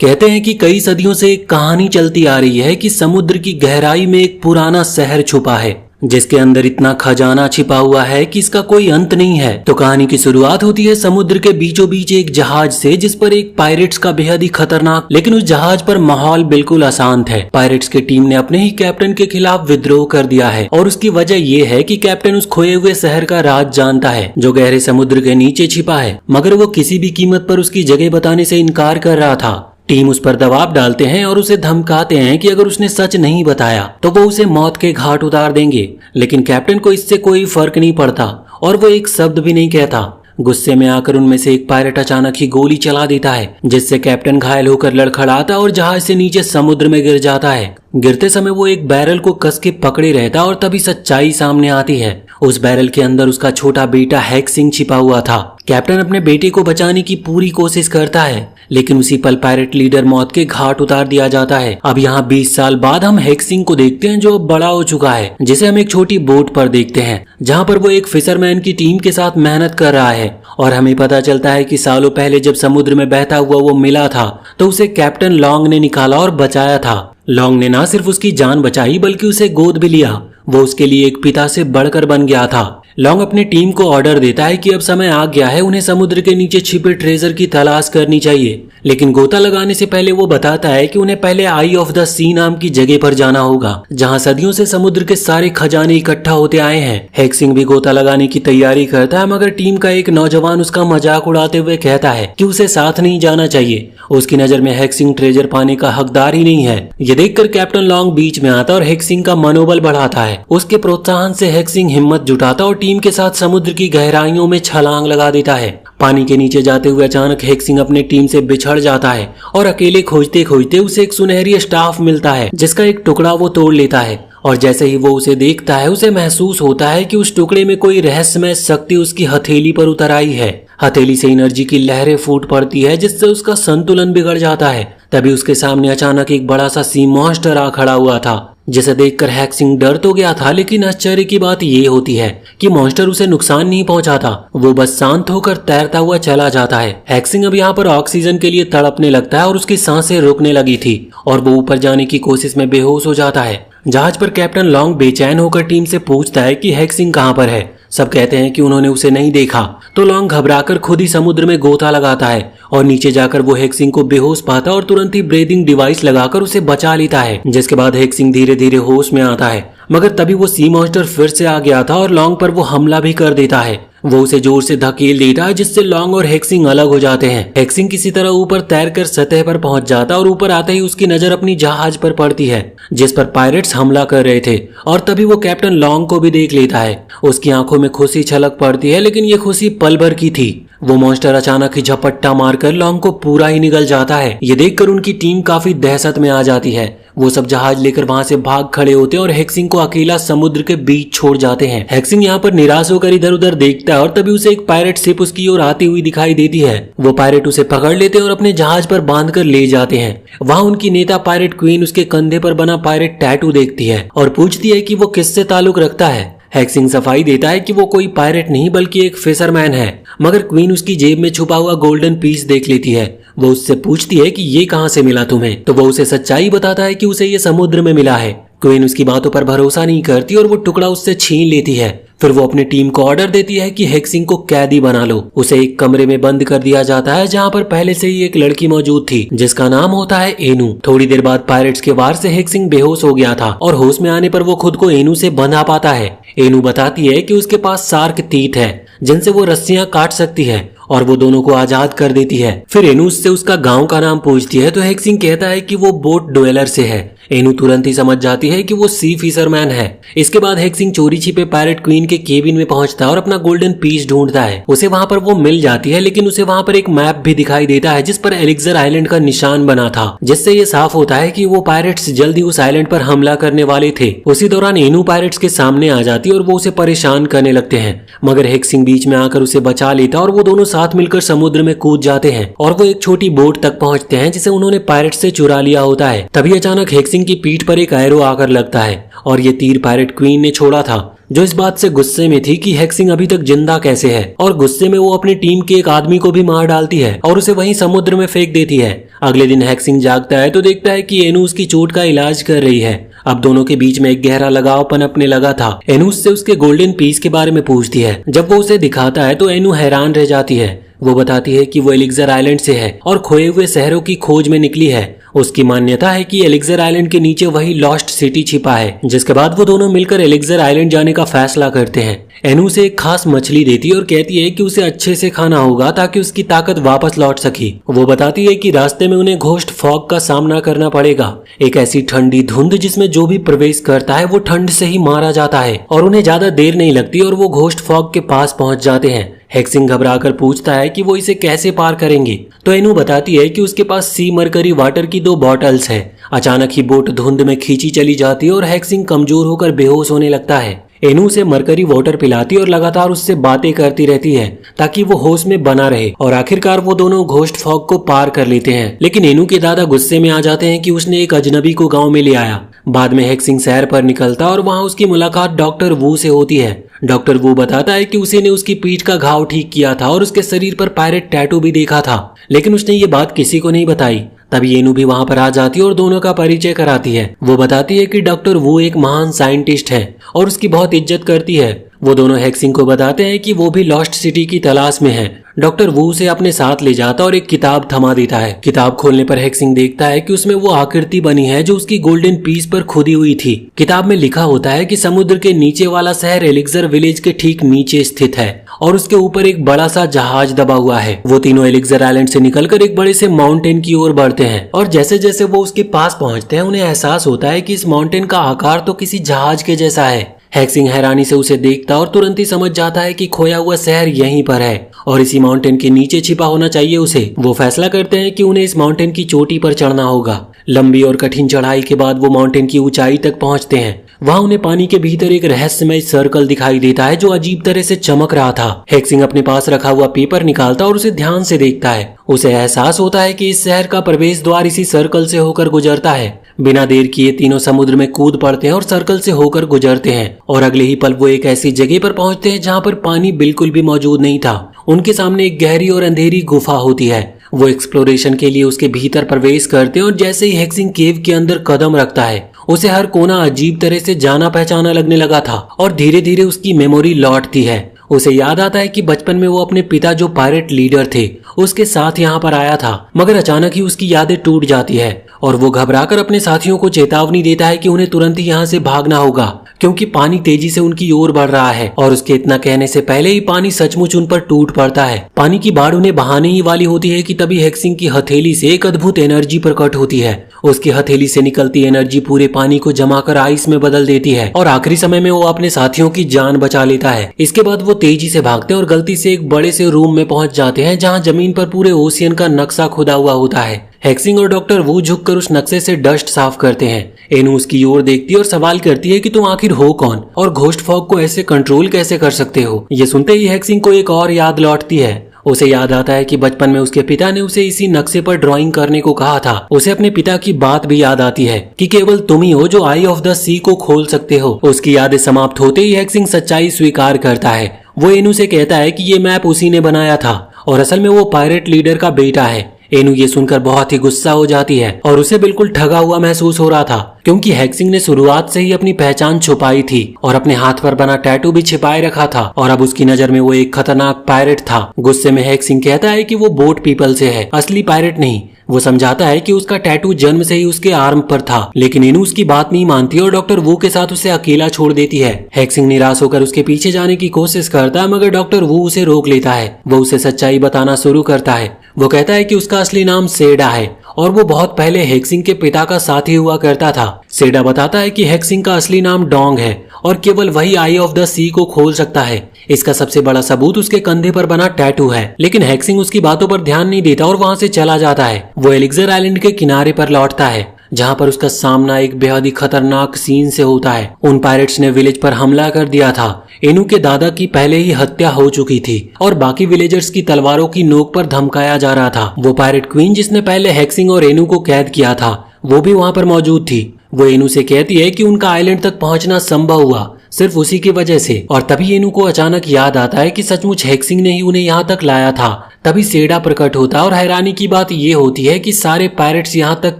कहते हैं कि कई सदियों से एक कहानी चलती आ रही है कि समुद्र की गहराई में एक पुराना शहर छुपा है जिसके अंदर इतना खजाना छिपा हुआ है कि इसका कोई अंत नहीं है। तो कहानी की शुरुआत होती है समुद्र के बीचों बीच एक जहाज से, जिस पर एक पायरेट्स का बेहद ही खतरनाक, लेकिन उस जहाज पर माहौल बिल्कुल अशांत है। पायरेट्स की टीम ने अपने ही कैप्टन के खिलाफ विद्रोह कर दिया है और उसकी वजह यह है कि कैप्टन उस खोए हुए शहर का राज जानता है जो गहरे समुद्र के नीचे छिपा है, मगर वो किसी भी कीमत पर उसकी जगह बताने से इनकार कर रहा था। टीम उस पर दबाव डालते हैं और उसे धमकाते हैं कि अगर उसने सच नहीं बताया तो वो उसे मौत के घाट उतार देंगे, लेकिन कैप्टन को इससे कोई फर्क नहीं पड़ता और वो एक शब्द भी नहीं कहता। गुस्से में आकर उनमें से एक पायलट अचानक ही गोली चला देता है, जिससे कैप्टन घायल होकर लड़खड़ाता और जहाज से नीचे समुद्र में गिर जाता है। गिरते समय वो एक बैरल को कस के पकड़े रहता और तभी सच्चाई सामने आती है। उस बैरल के अंदर उसका छोटा बेटा हैक्सिंग छिपा हुआ था। कैप्टन अपने बेटे को बचाने की पूरी कोशिश करता है, लेकिन उसी पल पायरेट लीडर मौत के घाट उतार दिया जाता है। अब यहाँ 20 साल बाद हम हैक्सिंग को देखते हैं जो अब बड़ा हो चुका है, जिसे हम एक छोटी बोट पर देखते हैं जहाँ पर वो एक फिशरमैन की टीम के साथ मेहनत कर रहा है। और हमें पता चलता है कि सालों पहले जब समुद्र में बहता हुआ वो मिला था तो उसे कैप्टन लॉन्ग ने निकाला और बचाया था। लॉन्ग ने ना सिर्फ उसकी जान बचाई बल्कि उसे गोद भी लिया। वो उसके लिए एक पिता से बढ़कर बन गया था। लॉन्ग अपनी टीम को ऑर्डर देता है कि अब समय आ गया है, उन्हें समुद्र के नीचे छिपे ट्रेजर की तलाश करनी चाहिए, लेकिन गोता लगाने से पहले वो बताता है कि उन्हें पहले आई ऑफ द सी नाम की जगह पर जाना होगा जहां सदियों से समुद्र के सारे खजाने इकट्ठा होते आए हैं। हैक्सिंग भी गोता लगाने की तैयारी करता है, मगर टीम का एक नौजवान उसका मजाक उड़ाते हुए कहता है कि उसे साथ नहीं जाना चाहिए। उसकी नजर में हैक्सिंग ट्रेजर पाने का हकदार ही नहीं है। ये देखकर कैप्टन लॉन्ग बीच में आता और हैक्सिंग का मनोबल बढ़ाता है। उसके प्रोत्साहन से हैक्सिंग हिम्मत जुटाता और टीम के साथ समुद्र की गहराइयों में छलांग लगा देता है। पानी के नीचे जाते हुए अचानक हैक्सिंग अपनी टीम से बिछड़ जाता है और अकेले खोजते खोजते उसे एक सुनहरी स्टाफ मिलता है जिसका एक टुकड़ा वो तोड़ लेता है। और जैसे ही वो उसे देखता है उसे महसूस होता है कि उस टुकड़े में कोई रहस्यमय शक्ति उसकी हथेली पर उतर आई है। हथेली से एनर्जी की लहरें फूट पड़ती है जिससे उसका संतुलन बिगड़ जाता है। तभी उसके सामने अचानक एक बड़ा सा सी मॉन्स्टर आ खड़ा हुआ था, जिसे देखकर हैक्सिंग डर तो गया था, लेकिन आश्चर्य की बात ये होती है कि मॉन्स्टर उसे नुकसान नहीं पहुंचाता, वो बस शांत होकर तैरता हुआ चला जाता है। हैक्सिंग अब यहाँ पर ऑक्सीजन के लिए तड़पने लगता है और उसकी सांसें रुकने लगी थी और वो ऊपर जाने की कोशिश में बेहोश हो जाता है। जहाज पर कैप्टन लॉन्ग बेचैन होकर टीम से पूछता है कि हैक्सिंग कहाँ पर है। सब कहते हैं कि उन्होंने उसे नहीं देखा, तो लॉन्ग घबराकर खुद ही समुद्र में गोता लगाता है और नीचे जाकर वो हैक्सिंग को बेहोश पाता और तुरंत ही ब्रीदिंग डिवाइस लगाकर उसे बचा लेता है, जिसके बाद हैक्सिंग धीरे धीरे होश में आता है। मगर तभी वो सी मॉन्स्टर फिर से आ गया था और लॉन्ग पर वो हमला भी कर देता है। वो उसे जोर से धकेल देता है जिससे लॉन्ग और हैक्सिंग अलग हो जाते हैं। हैक्सिंग किसी तरह ऊपर तैरकर सतह पर पहुंच जाता और ऊपर आते ही उसकी नजर अपनी जहाज पर पड़ती है जिस पर पायरेट्स हमला कर रहे थे, और तभी वो कैप्टन लॉन्ग को भी देख लेता है। उसकी आंखों में खुशी छलक पड़ती है, लेकिन ये खुशी पल भर की थी। वो मॉन्स्टर अचानक ही झपट्टा मारकर लॉन्ग को पूरा ही निगल जाता है। ये देखकर उनकी टीम काफी दहशत में आ जाती है। वो सब जहाज लेकर वहां से भाग खड़े होते हैं और हैक्सिंग को अकेला समुद्र के बीच छोड़ जाते हैं। हैक्सिंग यहाँ पर निराश होकर इधर उधर देखता है और तभी उसे एक पायरेट शिप उसकी ओर आती हुई दिखाई देती है। वो पायरेट उसे पकड़ लेते हैं और अपने जहाज पर बांध कर ले जाते हैं। वहाँ उनकी नेता पायरेट क्वीन उसके कंधे पर बना पायरेट टैटू देखती है और पूछती है कि वो किससे ताल्लुक रखता है। हैक्सिंग सफाई देता है कि वो कोई पायरेट नहीं बल्कि एक फिशरमैन है, मगर क्वीन उसकी जेब में छुपा हुआ गोल्डन पीस देख लेती है। वो उससे पूछती है कि ये कहाँ से मिला तुम्हें, तो वो उसे सच्चाई बताता है कि उसे ये समुद्र में मिला है। क्वीन उसकी बातों पर भरोसा नहीं करती और वो टुकड़ा उससे छीन लेती है। फिर वो अपनी टीम को ऑर्डर देती है कि हैक्सिंग को कैदी बना लो। उसे एक कमरे में बंद कर दिया जाता है जहाँ पर पहले से ही एक लड़की मौजूद थी जिसका नाम होता है एनू। थोड़ी देर बाद पायरेट्स के वार से हैक्सिंग बेहोश हो गया था और होश में आने पर वो खुद को एनू से बंधा पाता है। एनू बताती है कि उसके पास शार्क टीथ है जिनसे वो रस्सियां काट सकती है और वो दोनों को आजाद कर देती है। फिर एनू से उसका गांव का नाम पूछती है तो हैक्सिंग कहता है कि वो बोट ड्वेलर से है। एनू तुरंत ही समझ जाती है कि वो सी फिशरमैन है। इसके बाद हैक्सिंग चोरी छिपे पायरेट क्वीन के केबिन में पहुंचता है और अपना गोल्डन पीस ढूंढता है। उसे वहां पर वो मिल जाती है, लेकिन उसे वहां पर एक मैप भी दिखाई देता है जिस पर एलिक्सर आइलैंड का निशान बना था, जिससे ये साफ होता है कि वो पायरेट्स जल्दी उस आइलैंड पर हमला करने वाले थे। उसी दौरान एनू पायरेट्स के सामने आ जाती है और वो उसे परेशान करने लगते हैं, मगर हैक्सिंग बीच में आकर उसे बचा लेता और वो दोनों साथ मिलकर समुद्र में कूद जाते हैं और वो एक छोटी बोट तक पहुंचते हैं जिसे उन्होंने पायरेट से चुरा लिया होता है। तभी अचानक हैक्सिंग की पीठ पर एक एरो आकर लगता है और ये तीर पायरेट क्वीन ने छोड़ा था, जो इस बात से गुस्से में थी कि हेक्सिंग अभी तक जिंदा कैसे है, और गुस्से में वो अपनी टीम के एक आदमी को भी मार डालती है और उसे वहीं समुद्र में फेंक देती है। अगले दिन हेक्सिंग जागता है तो देखता है कि एनु उसकी चोट का इलाज कर रही है। अब दोनों के बीच में एक गहरा लगाव पनपने लगा था। एनु उससे उसके गोल्डन पीस के बारे में पूछती है। जब वो उसे दिखाता है तो एनु हैरान रह जाती है। वो बताती है कि वो एलिक्जर आइलैंड से है और खोए हुए शहरों की खोज में निकली है। उसकी मान्यता है कि एलिक्जर आइलैंड के नीचे वही लॉस्ट सिटी छिपा है। जिसके बाद वो दोनों मिलकर एलिक्जर आइलैंड जाने का फैसला करते हैं। एनु उसे एक खास मछली देती है और कहती है कि उसे अच्छे से खाना होगा ताकि उसकी ताकत वापस लौट सके। वो बताती है कि रास्ते में उन्हें घोस्ट फॉग का सामना करना पड़ेगा, एक ऐसी ठंडी धुंध जिसमें जो भी प्रवेश करता है वो ठंड से ही मारा जाता है, और उन्हें ज्यादा देर नहीं लगती और वो घोस्ट फॉग के पास पहुंच जाते हैं। हेक्सिंग घबराकर पूछता है कि वो इसे कैसे पार करेंगे, तो एनु बताती है कि उसके पास सी मरकरी वाटर की 2 बॉटल्स है। अचानक ही बोट धुंध में खींची चली जाती है और हेक्सिंग कमजोर होकर बेहोश होने लगता है। एनु उसे मरकरी वाटर पिलाती और लगातार उससे बातें करती रहती है ताकि वो होश में बना रहे, और आखिरकार वो दोनों घोस्ट फॉग को पार कर लेते हैं। लेकिन एनु के दादा गुस्से में आ जाते हैं कि उसने एक अजनबी को गांव में ले आया। बाद में हेक्सिंग सैर पर निकलता और वहां उसकी मुलाकात डॉक्टर वू से होती है। डॉक्टर वू बताता है कि उसी ने उसकी पीठ का घाव ठीक किया था और उसके शरीर पर पायरेट टैटू भी देखा था, लेकिन उसने ये बात किसी को नहीं बताई। तभी एनु भी वहां पर आ जाती है और दोनों का परिचय कराती है। वो बताती है कि डॉक्टर वू एक महान साइंटिस्ट है और उसकी बहुत इज्जत करती है। वो दोनों हेक्सिंग को बताते हैं कि वो भी लॉस्ट सिटी की तलाश में है। डॉक्टर वू उसे अपने साथ ले जाता और एक किताब थमा देता है। किताब खोलने पर हेक्सिंग देखता है कि उसमें वो आकृति बनी है जो उसकी गोल्डन पीस पर खुदी हुई थी। किताब में लिखा होता है कि समुद्र के नीचे वाला शहर एलिक्जर विलेज के ठीक नीचे स्थित है और उसके ऊपर एक बड़ा सा जहाज दबा हुआ है। वो तीनों एलिक्जर आइलैंड से निकलकर एक बड़े से माउंटेन की ओर बढ़ते हैं, और जैसे जैसे वो उसके पास पहुंचते हैं उन्हें एहसास होता है कि इस माउंटेन का आकार तो किसी जहाज के जैसा है। हेक्सिंग हैरानी से उसे देखता और तुरंत ही समझ जाता है कि खोया हुआ शहर यहीं पर है और इसी माउंटेन के नीचे छिपा होना चाहिए उसे। वो फैसला करते हैं कि उन्हें इस माउंटेन की चोटी पर चढ़ना होगा। लंबी और कठिन चढ़ाई के बाद वो माउंटेन की ऊंचाई तक पहुंचते हैं। वहां उन्हें पानी के भीतर एक रहस्यमय सर्कल दिखाई देता है जो अजीब तरह से चमक रहा था। हेक्सिंग अपने पास रखा हुआ पेपर निकालता और उसे ध्यान से देखता है। उसे एहसास होता है कि इस शहर का प्रवेश द्वार इसी सर्कल से होकर गुजरता है। बिना देर किए तीनों समुद्र में कूद पड़ते हैं और सर्कल से होकर गुजरते हैं, और अगले ही पल वो एक ऐसी जगह पर पहुंचते हैं जहां पर पानी बिल्कुल भी मौजूद नहीं था। उनके सामने एक गहरी और अंधेरी गुफा होती है। वो एक्सप्लोरेशन के लिए उसके भीतर प्रवेश करते हैं और जैसे ही हेक्सिंग केव के अंदर कदम रखता है उसे हर कोना अजीब तरह से जाना पहचाना लगने लगा था, और धीरे धीरे उसकी मेमोरी लौटती है। उसे याद आता है कि बचपन में वो अपने पिता जो पायरेट लीडर थे उसके साथ यहाँ पर आया था, मगर अचानक ही उसकी यादें टूट जाती है और वो घबराकर अपने साथियों को चेतावनी देता है कि उन्हें तुरंत ही यहाँ से भागना होगा क्योंकि पानी तेजी से उनकी ओर बढ़ रहा है। और उसके इतना कहने से पहले ही पानी सचमुच उन पर टूट पड़ता है। पानी की बाढ़ उन्हें बहाने ही वाली होती है कि तभी हेक्सिंग की हथेली से एक अद्भुत एनर्जी प्रकट होती है। उसकी हथेली से निकलती एनर्जी पूरे पानी को जमाकर आइस में बदल देती है और आखिरी समय में वो अपने साथियों की जान बचा लेता है। इसके बाद वो तेजी से भागते हैं और गलती से एक बड़े से रूम में पहुंच जाते हैं जहां जमीन पर पूरे ओशियन का नक्शा खुदा हुआ होता है। हेक्सिंग और डॉक्टर वू झुककर उस नक्शे से डस्ट साफ करते हैं। एनु उसकी ओर देखती है और सवाल करती है कि तुम आखिर हो कौन और घोस्ट फॉग को ऐसे कंट्रोल कैसे कर सकते हो। ये सुनते ही हेक्सिंग को एक और याद लौटती है। उसे याद आता है कि बचपन में उसके पिता ने उसे इसी नक्शे पर ड्राइंग करने को कहा था। उसे अपने पिता की बात भी याद आती है कि केवल तुम ही हो जो आई ऑफ द सी को खोल सकते हो। उसकी यादें समाप्त होते ही हेक्सिंग सच्चाई स्वीकार करता है। वो एनु से कहता है कि ये मैप उसी ने बनाया था और असल में वो पायरेट लीडर का बेटा है। एनु ये सुनकर बहुत ही गुस्सा हो जाती है और उसे बिल्कुल ठगा हुआ महसूस हो रहा था क्योंकि हेक्सिंग ने शुरुआत से ही अपनी पहचान छुपाई थी और अपने हाथ पर बना टैटू भी छिपाए रखा था और अब उसकी नजर में वो एक खतरनाक पायरेट था। गुस्से में हेक्सिंग कहता है कि वो बोट पीपल से है, असली पायरेट नहीं। वो समझाता है कि उसका टैटू जन्म से ही उसके आर्म पर था, लेकिन एनु उसकी बात नहीं मानती और डॉक्टर वू के साथ उसे अकेला छोड़ देती है। हेक्सिंग निराश होकर उसके पीछे जाने की कोशिश करता है मगर डॉक्टर वू उसे रोक लेता है। वो उसे सच्चाई बताना शुरू करता है। वो कहता है कि उसका असली नाम सेडा है और वो बहुत पहले हेक्सिंग के पिता का साथी हुआ करता था। सेडा बताता है कि हेक्सिंग का असली नाम डोंग है और केवल वही आई ऑफ द सी को खोल सकता है। इसका सबसे बड़ा सबूत उसके कंधे पर बना टैटू है, लेकिन हेक्सिंग उसकी बातों पर ध्यान नहीं देता और वहां से चला जाता है। वो एलिक्जर आइलैंड के किनारे पर लौटता है जहां पर उसका सामना एक बेहद ही खतरनाक सीन से होता है। उन पायरेट्स ने विलेज पर हमला कर दिया था। एनु के दादा की पहले ही हत्या हो चुकी थी और बाकी विलेजर्स की तलवारों की नोक पर धमकाया जा रहा था। वो पायरेट क्वीन जिसने पहले हेक्सिंग और एनु को कैद किया था वो भी वहां पर मौजूद थी। वो एनु से कहती है कि उनका आइलैंड तक पहुंचना संभव हुआ सिर्फ उसी की वजह से। और तभी एनु को अचानक याद आता है कि सचमुच हेक्सिंग ने ही उन्हें यहाँ तक लाया था। तभी सेडा प्रकट होता है और हैरानी की बात ये होती है कि सारे पायरेट्स यहाँ तक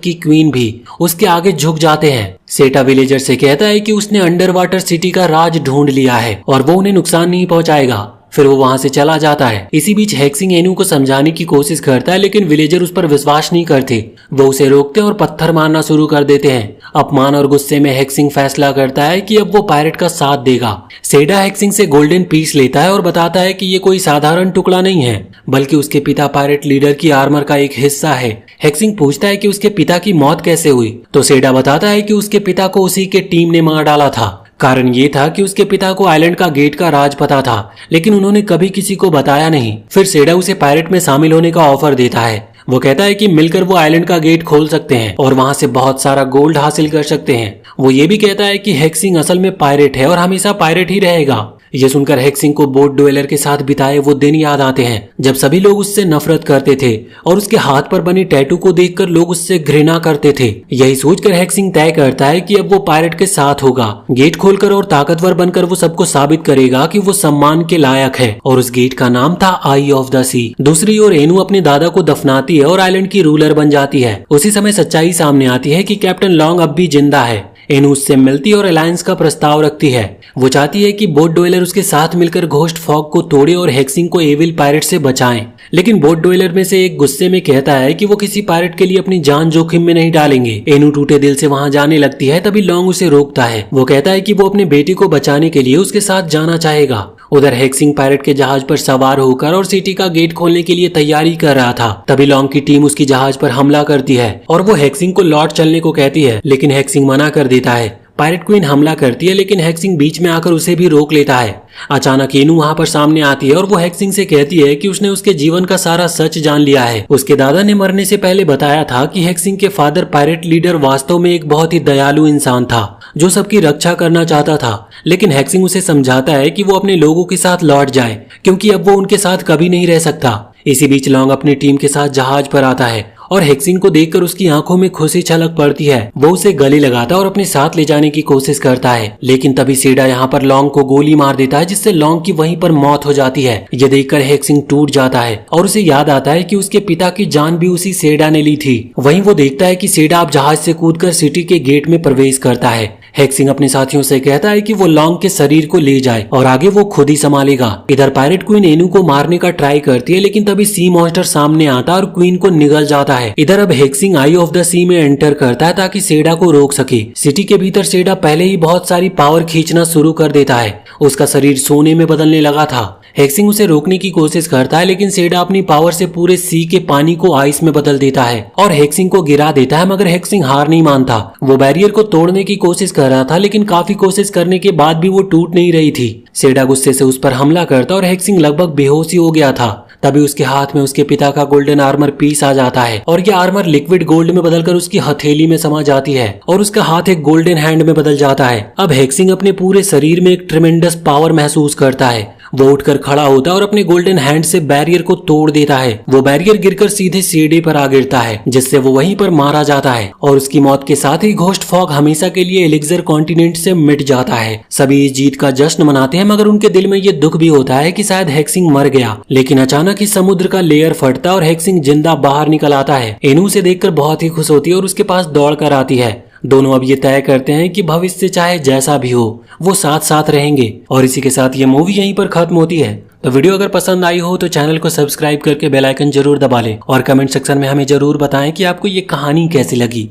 कि क्वीन भी उसके आगे झुक जाते हैं। सेटा विलेजर से कहता है कि उसने अंडर वाटर सिटी का राज ढूंढ लिया है और वो उन्हें नुकसान नहीं पहुंचाएगा। फिर वो वहां से चला जाता है। इसी बीच हेक्सिंग एनु को समझाने की कोशिश करता है, लेकिन विलेजर उस पर विश्वास नहीं करते। वो उसे रोकते और पत्थर मारना शुरू कर देते हैं। अपमान और गुस्से में हेक्सिंग फैसला करता है कि अब वो पायरेट का साथ देगा। सेडा हेक्सिंग से गोल्डन पीस लेता है और बताता है कि ये कोई साधारण टुकड़ा नहीं है, बल्कि उसके पिता पायरेट लीडर की आर्मर का एक हिस्सा है। हेक्सिंग पूछता है कि उसके पिता की मौत कैसे हुई, तो सेडा बताता है कि उसके पिता को उसी के टीम ने मार डाला था। कारण ये था कि उसके पिता को आइलैंड का गेट का राज पता था, लेकिन उन्होंने कभी किसी को बताया नहीं। फिर सेडा उसे पायरेट में शामिल होने का ऑफर देता है। वो कहता है कि मिलकर वो आइलैंड का गेट खोल सकते हैं और वहां से बहुत सारा गोल्ड हासिल कर सकते हैं। वो ये भी कहता है कि हेक्सिंग असल में पायरेट है और हमेशा पायरेट ही रहेगा। ये सुनकर हेक्सिंग को बोट डुएलर के साथ बिताए वो दिन याद आते हैं जब सभी लोग उससे नफरत करते थे और उसके हाथ पर बनी टैटू को देखकर लोग उससे घृणा करते थे। यही सोचकर हेक्सिंग तय करता है कि अब वो पायरेट के साथ होगा। गेट खोलकर और ताकतवर बनकर वो सबको साबित करेगा कि वो सम्मान के लायक है। और उस गेट का नाम था आई ऑफ द सी। दूसरी ओर एनु अपने दादा को दफनाती है और आइलैंड की रूलर बन जाती है। उसी समय सच्चाई सामने आती है कि कैप्टन लॉन्ग अब भी जिंदा है। एनु उससे मिलती और अलायंस का प्रस्ताव रखती है। वो चाहती है कि बोट डुएलर उसके साथ मिलकर घोस्ट फॉग को तोड़े और हेक्सिंग को एविल पायरेट से बचाएं। लेकिन बोट डुएलर में से एक गुस्से में कहता है कि वो किसी पायरेट के लिए अपनी जान जोखिम में नहीं डालेंगे। एनु टूटे दिल से वहां जाने लगती है, तभी लॉन्ग उसे रोकता है। वो कहता है कि वो अपने बेटी को बचाने के लिए उसके साथ जाना चाहेगा। उधर हेक्सिंग पायरेट के जहाज पर सवार होकर और सिटी का गेट खोलने के लिए तैयारी कर रहा था। तभी लॉन्ग की टीम उसकी जहाज पर हमला करती है और वो हेक्सिंग को लौट चलने को कहती है, लेकिन हेक्सिंग मना कर देता है। पायरेट क्वीन हमला करती है, लेकिन हेक्सिंग बीच में आकर उसे भी रोक लेता है। अचानक एनु वहां पर सामने आती है और वो हेक्सिंग से कहती है कि उसने उसके जीवन का सारा सच जान लिया है। उसके दादा ने मरने से पहले बताया था कि हेक्सिंग के फादर पायरेट लीडर वास्तव में एक बहुत ही दयालु इंसान था जो सबकी रक्षा करना चाहता था। लेकिन हेक्सिंग उसे समझाता है कि वो अपने लोगों के साथ लौट जाए, क्योंकि अब वो उनके साथ कभी नहीं रह सकता। इसी बीच लॉन्ग अपनी टीम के साथ जहाज पर आता है और हेक्सिंग को देखकर उसकी आंखों में खुशी छलक पड़ती है। वो उसे गले लगाता और अपने साथ ले जाने की कोशिश करता है, लेकिन तभी सेडा यहाँ पर लॉन्ग को गोली मार देता है, जिससे लॉन्ग की वहीं पर मौत हो जाती है। ये देखकर हेक्सिंग टूट जाता है और उसे याद आता है कि उसके पिता की जान भी उसी सेडा ने ली थी। वहीं वो देखता है कि सेडा अब जहाज से कूदकर सिटी के गेट में प्रवेश करता है। हेक्सिंग अपने साथियों से कहता है कि वो लॉन्ग के शरीर को ले जाए और आगे वो खुद ही संभालेगा। इधर पायरेट क्वीन एनु को मारने का ट्राई करती है, लेकिन तभी सी मॉन्स्टर सामने आता और क्वीन को निगल जाता है। इधर अब हेक्सिंग आई ऑफ द सी में एंटर करता है ताकि सेडा को रोक सके। सिटी के भीतर सेडा पहले ही बहुत सारी पावर खींचना शुरू कर देता है। उसका शरीर सोने में बदलने लगा था। हेक्सिंग उसे रोकने की कोशिश करता है, लेकिन सेडा अपनी पावर से पूरे सी के पानी को आइस में बदल देता है और हेक्सिंग को गिरा देता है। मगर हेक्सिंग हार नहीं मानता। वो बैरियर को तोड़ने की कोशिश कर रहा था, लेकिन काफी कोशिश करने के बाद भी वो टूट नहीं रही थी। सेडा गुस्से से उस पर हमला करता और हेक्सिंग लगभग बेहोश ही हो गया था। तभी उसके हाथ में उसके पिता का गोल्डन आर्मर पीस आ जाता है और यह आर्मर लिक्विड गोल्ड में बदलकर उसकी हथेली में समा जाती है और उसका हाथ एक गोल्डन हैंड में बदल जाता है। अब हेक्सिंग अपने पूरे शरीर में एक ट्रेमेंडस पावर महसूस करता है। वो उठकर खड़ा होता है और अपने गोल्डन हैंड से बैरियर को तोड़ देता है। वो बैरियर गिरकर सीधे सेडे पर आ गिरता है, जिससे वो वहीं पर मारा जाता है और उसकी मौत के साथ ही घोस्ट फॉग हमेशा के लिए एलिक्सर कॉन्टिनेंट से मिट जाता है। सभी इस जीत का जश्न मनाते हैं, मगर उनके दिल में ये दुख भी होता है कि शायद हेक्सिंग मर गया। लेकिन अचानक ही समुद्र का लेयर फटता और हेक्सिंग जिंदा बाहर निकल आता है। एनु से देखकर बहुत ही खुश होती है और उसके पास दौड़ कर आती है। दोनों अब ये तय करते हैं कि भविष्य चाहे जैसा भी हो वो साथ साथ रहेंगे। और इसी के साथ ये मूवी यहीं पर खत्म होती है। तो वीडियो अगर पसंद आई हो तो चैनल को सब्सक्राइब करके बेल आइकन जरूर दबा लें और कमेंट सेक्शन में हमें जरूर बताएं कि आपको ये कहानी कैसी लगी।